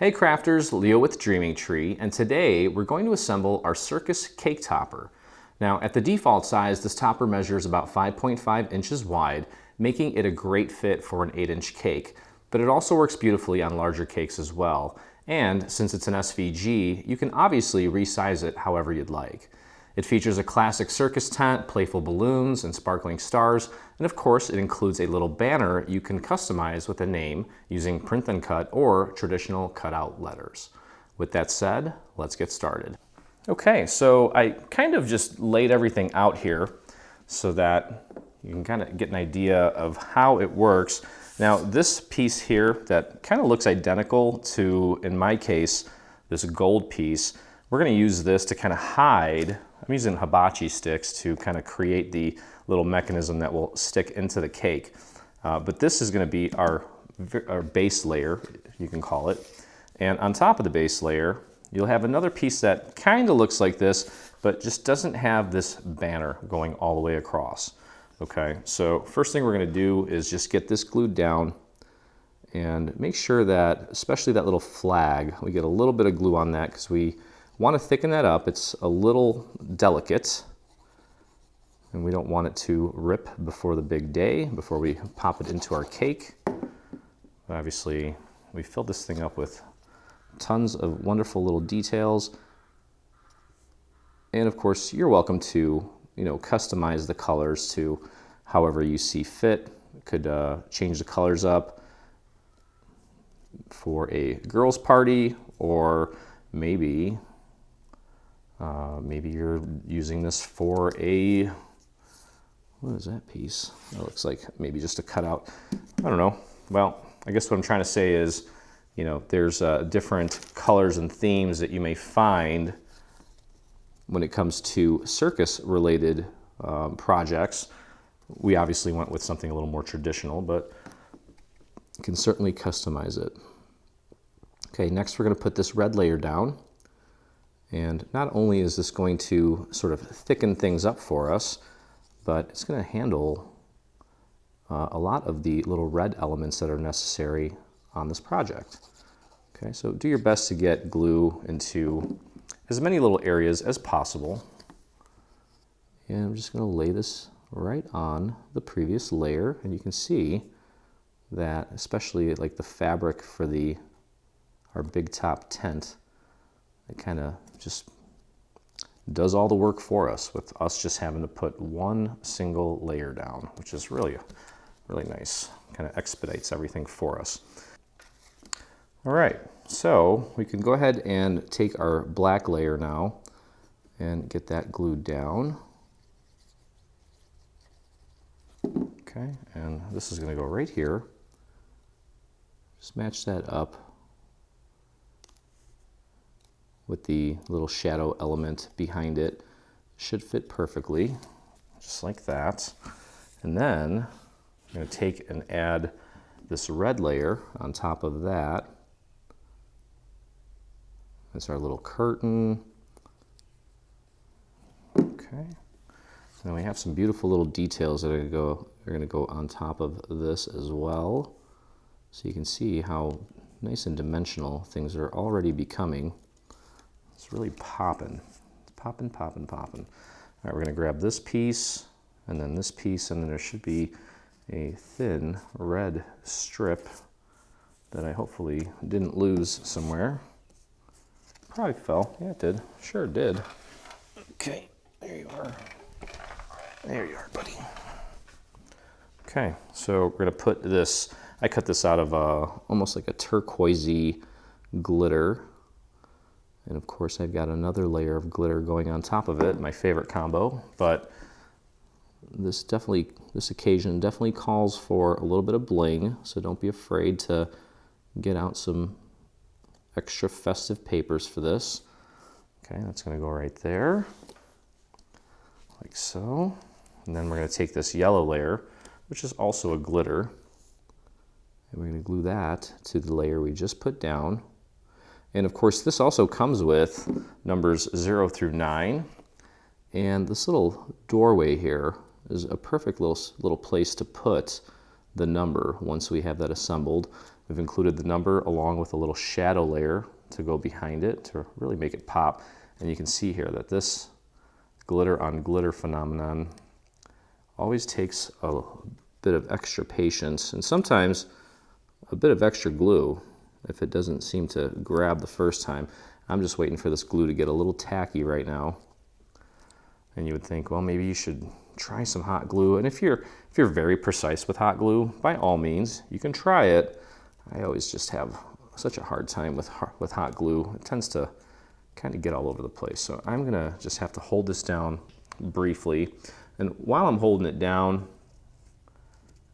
Hey crafters, Leo with Dreaming Tree, and today we're going to assemble our Circus cake topper. Now at the default size, this topper measures about 5.5 inches wide, making it a great fit for an 8-inch cake, but it also works beautifully on larger cakes as well. And since it's an SVG, you can obviously resize it however you'd like. It features a classic circus tent, playful balloons, and sparkling stars, and of course it includes a little banner you can customize with a name using print and cut or traditional cutout letters. With that said, let's get started. Okay, so I kind of just laid everything out here so that you can kind of get an idea of how it works. Now this piece here that kind of looks identical to, in my case, this gold piece, we're going to use this to kind of hide. I'm using hibachi sticks to kind of create the little mechanism that will stick into the cake. But this is going to be our base layer, you can call it. And on top of the base layer, you'll have another piece that kind of looks like this, but just doesn't have this banner going all the way across. Okay, so first thing we're going to do is just get this glued down and make sure that, especially that little flag, we get a little bit of glue on that because we want to thicken that up. It's a little delicate and we don't want it to rip before the big day, before we pop it into our cake. Obviously, we filled this thing up with tons of wonderful little details. And of course, you're welcome to, customize the colors to however you see fit. You could change the colors up for a girls' party, or maybe you're using this for a, what is that piece? That looks like maybe just a cutout. I don't know. Well, I guess what I'm trying to say is, there's different colors and themes that you may find when it comes to circus-related projects. We obviously went with something a little more traditional, but you can certainly customize it. Okay, next we're going to put this red layer down. And not only is this going to sort of thicken things up for us, but it's going to handle a lot of the little red elements that are necessary on this project. Okay, so do your best to get glue into as many little areas as possible. And I'm just going to lay this right on the previous layer, and you can see that, especially like the fabric for our big top tent, it kind of just does all the work for us, with us just having to put one single layer down, which is really nice. Kind of expedites everything for us. All right, so we can go ahead and take our black layer now and get that glued down. Okay, and this is going to go right here. Just match that up with the little shadow element behind it. Should fit perfectly, just like that. And then I'm going to take and add this red layer on top of that. That's our little curtain. Okay. And then we have some beautiful little details that are going to go on top of this as well. So you can see how nice and dimensional things are already becoming. It's really popping. It's popping, popping, popping. All right, we're going to grab this piece and then this piece, and then there should be a thin red strip that I hopefully didn't lose somewhere. Probably fell. Yeah, it did. Sure it did. Okay, there you are. There you are, buddy. Okay, so we're going to put this, I cut this out of almost like a turquoisey glitter. And of course I've got another layer of glitter going on top of it, my favorite combo. But this occasion definitely calls for a little bit of bling, so don't be afraid to get out some extra festive papers for this. Okay, that's going to go right there, like so. And then we're going to take this yellow layer, which is also a glitter, and we're going to glue that to the layer we just put down. And of course, this also comes with numbers 0 through 9. And this little doorway here is a perfect little place to put the number once we have that assembled. We've included the number along with a little shadow layer to go behind it to really make it pop. And you can see here that this glitter on glitter phenomenon always takes a bit of extra patience and sometimes a bit of extra glue if it doesn't seem to grab the first time. I'm just waiting for this glue to get a little tacky right now. And you would think, well, maybe you should try some hot glue. And if you're very precise with hot glue, by all means, you can try it. I always just have such a hard time with hot glue. It tends to kind of get all over the place. So I'm gonna just have to hold this down briefly. And while I'm holding it down,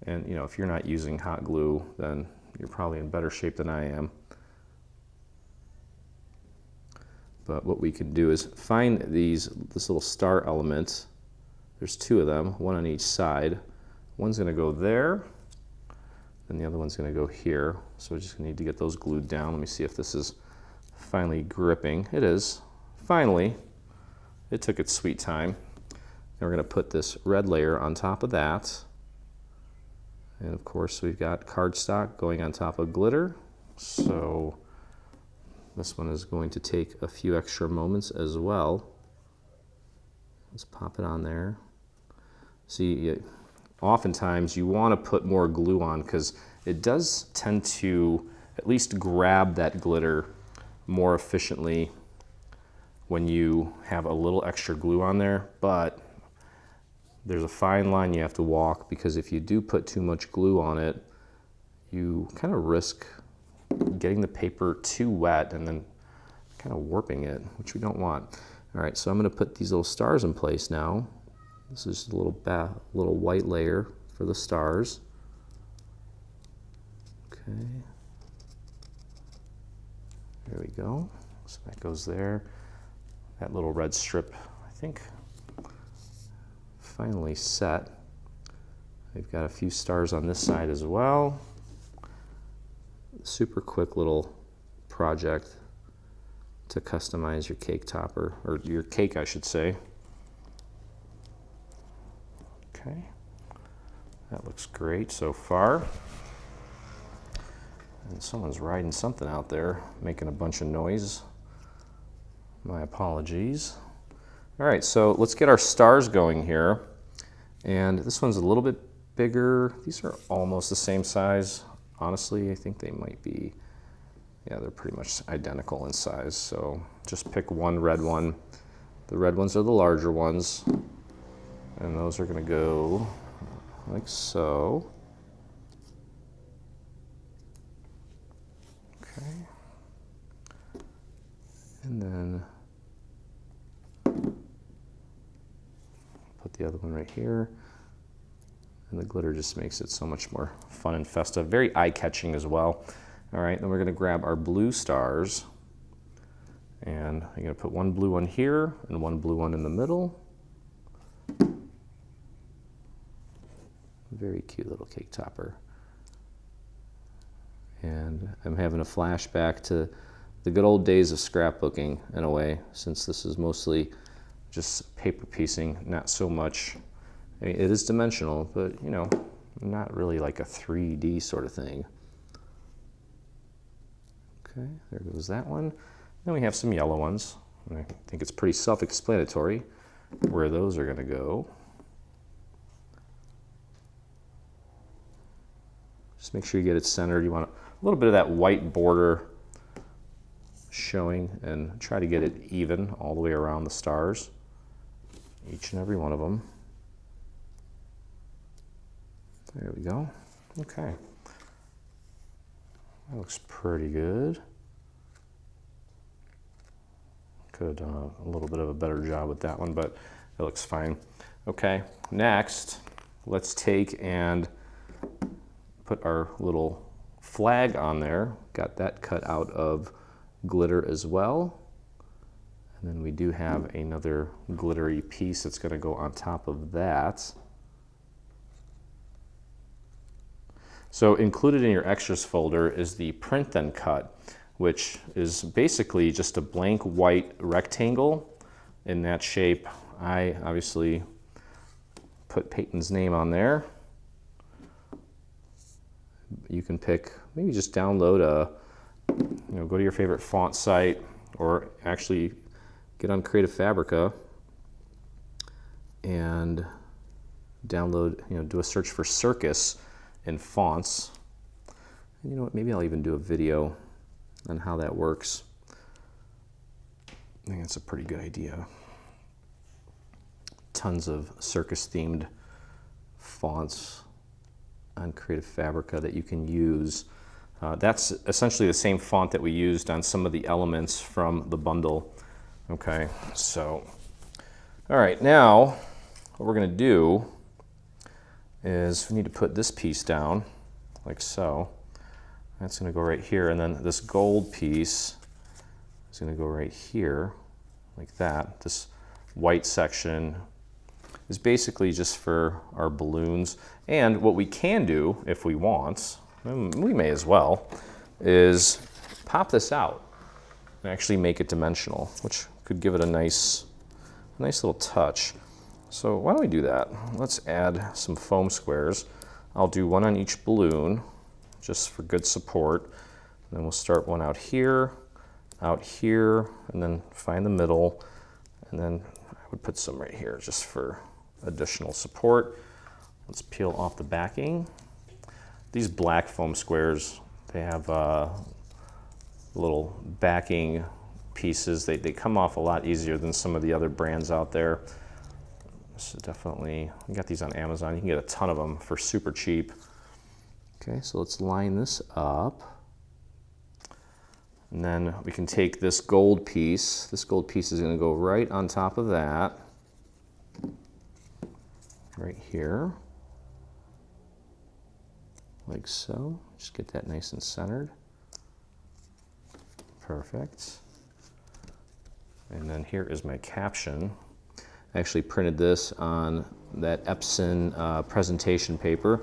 and if you're not using hot glue, then you're probably in better shape than I am. But what we can do is find this little star element. There's two of them, one on each side. One's gonna go there, and the other one's gonna go here. So we're just gonna need to get those glued down. Let me see if this is finally gripping. It is, finally. It took its sweet time. And we're gonna put this red layer on top of that. And of course we've got cardstock going on top of glitter. So this one is going to take a few extra moments as well. Let's pop it on there. See, oftentimes you want to put more glue on because it does tend to at least grab that glitter more efficiently when you have a little extra glue on there, but there's a fine line you have to walk because if you do put too much glue on it, you kind of risk getting the paper too wet and then kind of warping it, which we don't want. All right, so I'm going to put these little stars in place now. This is just a little white layer for the stars. Okay. There we go. So that goes there. That little red strip, I think, finally set. We've got a few stars on this side as well. Super quick little project to customize your cake topper, or your cake, I should say. Okay, that looks great so far. And someone's riding something out there, making a bunch of noise. My apologies. All right, so let's get our stars going here. And this one's a little bit bigger. These are almost the same size. Honestly, I think they might be, yeah, they're pretty much identical in size. So just pick one red one. The red ones are the larger ones. And those are gonna go like so. Okay. And then put the other one right here. And the glitter just makes it so much more fun and festive. Very eye-catching as well. All right, then we're gonna grab our blue stars. And I'm gonna put one blue one here and one blue one in the middle. Very cute little cake topper. And I'm having a flashback to the good old days of scrapbooking in a way, since this is mostly just paper piecing, not so much. I mean, it is dimensional, but not really like a 3D sort of thing. Okay, there goes that one. Then we have some yellow ones. And I think it's pretty self-explanatory where those are gonna go. Just make sure you get it centered. You want a little bit of that white border showing and try to get it even all the way around the stars, each and every one of them. There we go. Okay. That looks pretty good. Could have done a little bit of a better job with that one, but it looks fine. Okay, next, let's take and put our little flag on there. Got that cut out of glitter as well. And then we do have another glittery piece that's gonna go on top of that. So included in your extras folder is the print then cut, which is basically just a blank white rectangle in that shape. I obviously put Peyton's name on there. You can pick, maybe just download go to your favorite font site, or actually get on Creative Fabrica and download, do a search for Circus in fonts. And you know what, maybe I'll even do a video on how that works. I think that's a pretty good idea. Tons of Circus themed fonts on Creative Fabrica that you can use. That's essentially the same font that we used on some of the elements from the bundle. Okay, so, all right, now what we're gonna do is we need to put this piece down, like so. That's gonna go right here, and then this gold piece is gonna go right here, like that. This white section is basically just for our balloons. And what we can do, if we want, and we may as well, is pop this out and actually make it dimensional, which could give it a nice little touch. So why don't we do that? Let's add some foam squares. I'll do one on each balloon, just for good support. And then we'll start one out here, and then find the middle. And then I would put some right here just for additional support. Let's peel off the backing. These black foam squares, they have little backing pieces. They come off a lot easier than some of the other brands out there. So definitely, you got these on Amazon. You can get a ton of them for super cheap. Okay, so let's line this up. And then we can take this gold piece. This gold piece is gonna go right on top of that. Right here. Like so. Just get that nice and centered. Perfect. And then here is my caption. I actually printed this on that Epson presentation paper.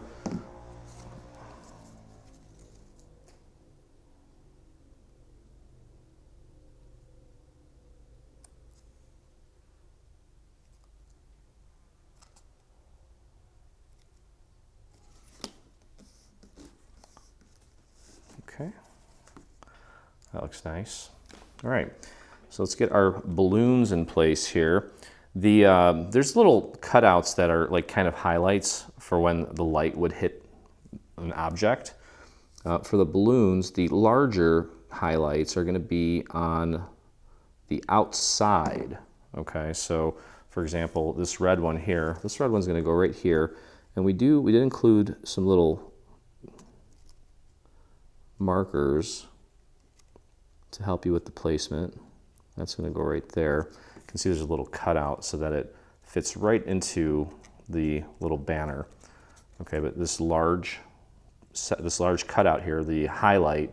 Okay, that looks nice. All right, so let's get our balloons in place here. There's little cutouts that are like kind of highlights for when the light would hit an object. For the balloons, the larger highlights are going to be on the outside. Okay, so for example, this red one here, this red one's going to go right here, and we did include some little markers to help you with the placement. That's going to go right there. You can see there's a little cutout so that it fits right into the little banner. Okay, but this large cutout here, the highlight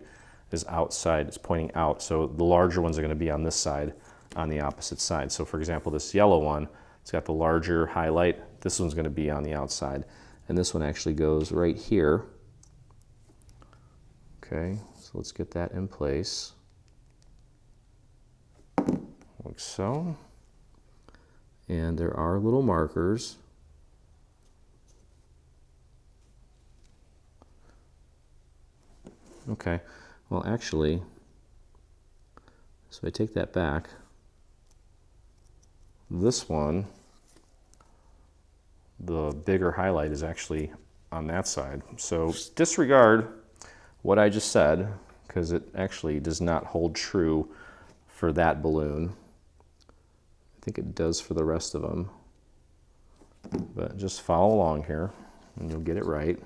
is outside, it's pointing out. So the larger ones are going to be on this side, on the opposite side. So for example, this yellow one, it's got the larger highlight. This one's going to be on the outside. And this one actually goes right here. Okay, so let's get that in place. Like so. And there are little markers. Okay, well actually, so I take that back. This one, the bigger highlight is actually on that side. So disregard what I just said, because it actually does not hold true for that balloon. I think it does for the rest of them. But just follow along here and you'll get it right.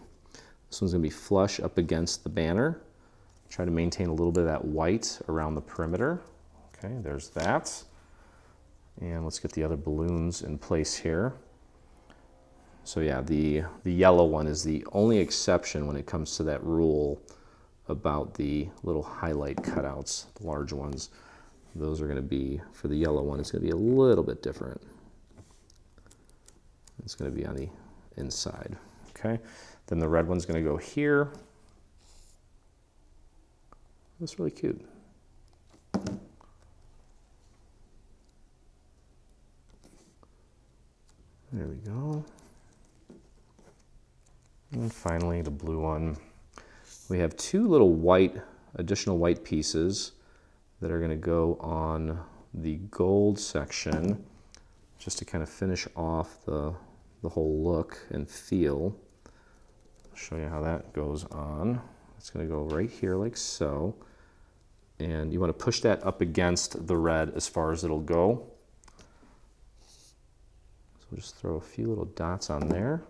This one's going to be flush up against the banner. Try to maintain a little bit of that white around the perimeter. Okay, there's that. And let's get the other balloons in place here. So yeah, the yellow one is the only exception when it comes to that rule about the little highlight cutouts, the large ones. Those are going to be, for the yellow one, it's going to be a little bit different. It's going to be on the inside. Okay, then the red one's going to go here. That's really cute. There we go. And finally, the blue one. We have two little white, additional white pieces that are going to go on the gold section just to kind of finish off the whole look and feel. I'll show you how that goes on. It's going to go right here like so. And you want to push that up against the red as far as it'll go. So we'll just throw a few little dots on there.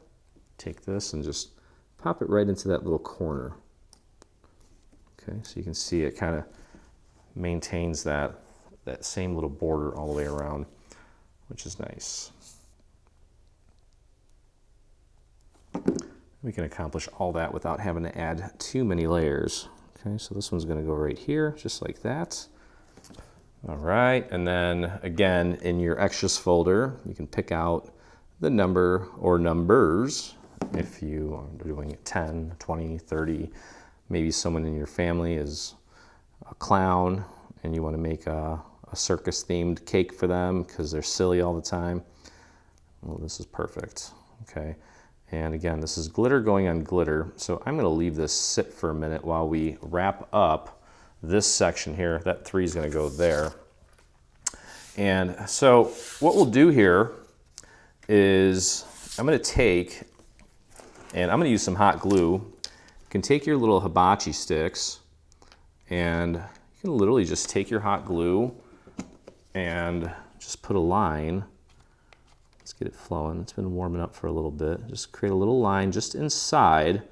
Take this and just pop it right into that little corner. Okay, so you can see it kind of maintains that same little border all the way around, which is nice. We can accomplish all that without having to add too many layers. Okay, so this one's going to go right here, just like that. All right, and then again, in your extras folder, you can pick out the number or numbers if you are doing 10, 20, 30. Maybe someone in your family is a clown and you want to make a circus themed cake for them because they're silly all the time. Well, this is perfect. Okay. And again, this is glitter going on glitter. So I'm going to leave this sit for a minute while we wrap up this section here. That 3 is going to go there. And so what we'll do here is I'm going to take, and I'm going to use some hot glue. You can take your little hibachi sticks and you can literally just take your hot glue and just put a line. Let's get it flowing. It's been warming up for a little bit. Just create a little line just inside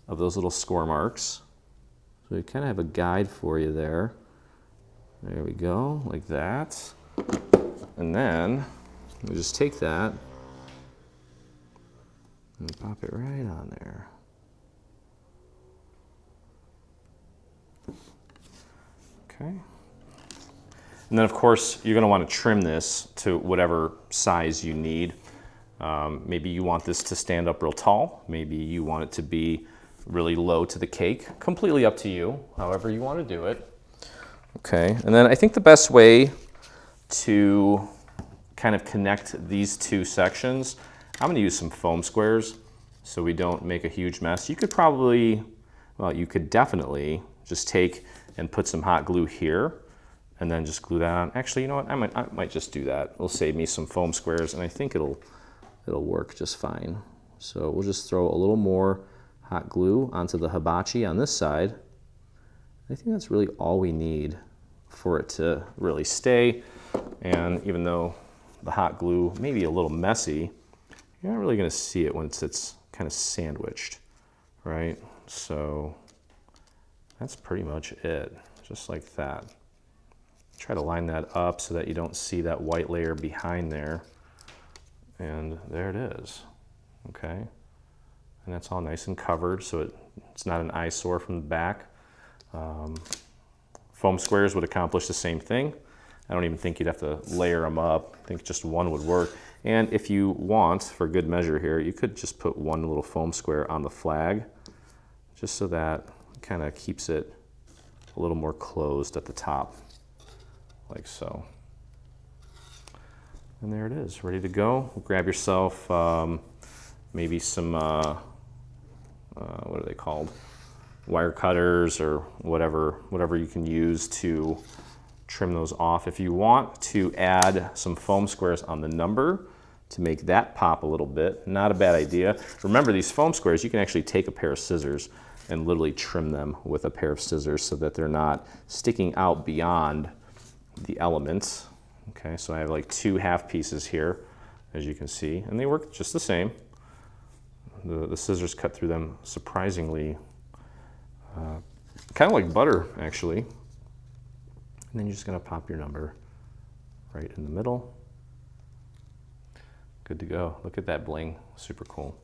of those little score marks. So we kind of have a guide for you there. There we go, like that. And then we just take that and pop it right on there. Okay. And then of course, you're going to want to trim this to whatever size you need. Maybe you want this to stand up real tall. Maybe you want it to be really low to the cake. Completely up to you, however you want to do it. Okay, and then I think the best way to kind of connect these two sections, I'm going to use some foam squares so we don't make a huge mess. You could probably, well, you could definitely just take and put some hot glue here and then just glue that on. Actually, you know what? I might just do that. It'll save me some foam squares, and I think it'll work just fine. So we'll just throw a little more hot glue onto the hibachi on this side. I think that's really all we need for it to really stay. And even though the hot glue may be a little messy, you're not really going to see it once it's kind of sandwiched, right? So that's pretty much it, just like that. Try to line that up so that you don't see that white layer behind there. And there it is, okay? And that's all nice and covered so it's not an eyesore from the back. Foam squares would accomplish the same thing. I don't even think you'd have to layer them up. I think just one would work. And if you want, for good measure here, you could just put one little foam square on the flag, just so that kind of keeps it a little more closed at the top, like so. And there it is, ready to go. Grab yourself maybe some, what are they called? Wire cutters or whatever you can use to trim those off. If you want to add some foam squares on the number to make that pop a little bit, not a bad idea. Remember, these foam squares, you can actually take a pair of scissors and literally trim them with a pair of scissors so that they're not sticking out beyond the elements. Okay, so I have like 2 half pieces here, as you can see, and they work just the same. The scissors cut through them surprisingly, kind of like butter, actually. And then you're just going to pop your number right in the middle. Good to go. Look at that bling, super cool.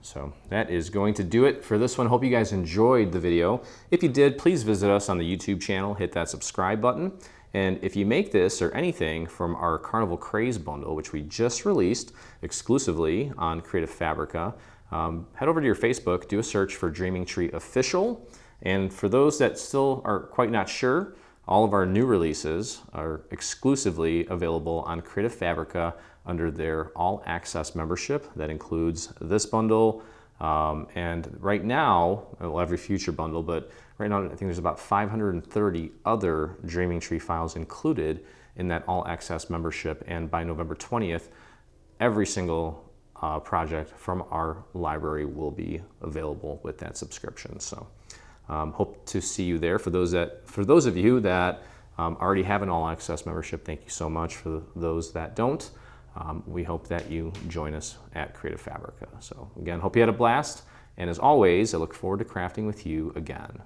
So that is going to do it for this one. Hope you guys enjoyed the video. If you did, please visit us on the YouTube channel, hit that subscribe button. And if you make this or anything from our Carnival Craze bundle, which we just released exclusively on Creative Fabrica, head over to your Facebook, do a search for Dreaming Tree Official. And for those that still are quite not sure, all of our new releases are exclusively available on Creative Fabrica under their All Access membership. That includes this bundle, And right now, well, every future bundle, but right now I think there's about 530 other Dreaming Tree files included in that all access membership. And by November 20th, every single project from our library will be available with that subscription. So hope to see you there. For those of you that already have an all access membership, thank you so much. For those that don't, we hope that you join us at Creative Fabrica. So again, hope you had a blast. And as always, I look forward to crafting with you again.